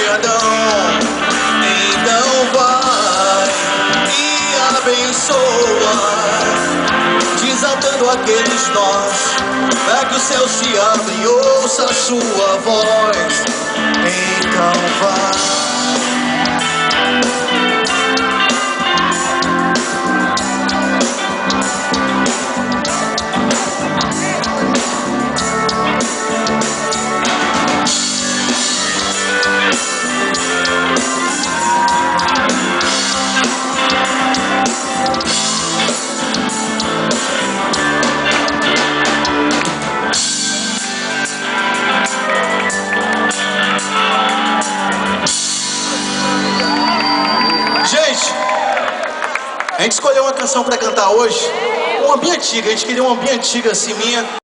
perdão. Então vai e abençoa, desatando aqueles nós, para que o céu se abra e ouça a sua voz. Então vai. Gente, a gente escolheu uma canção pra cantar hoje, uma bem antiga, a gente queria uma bem antiga assim minha.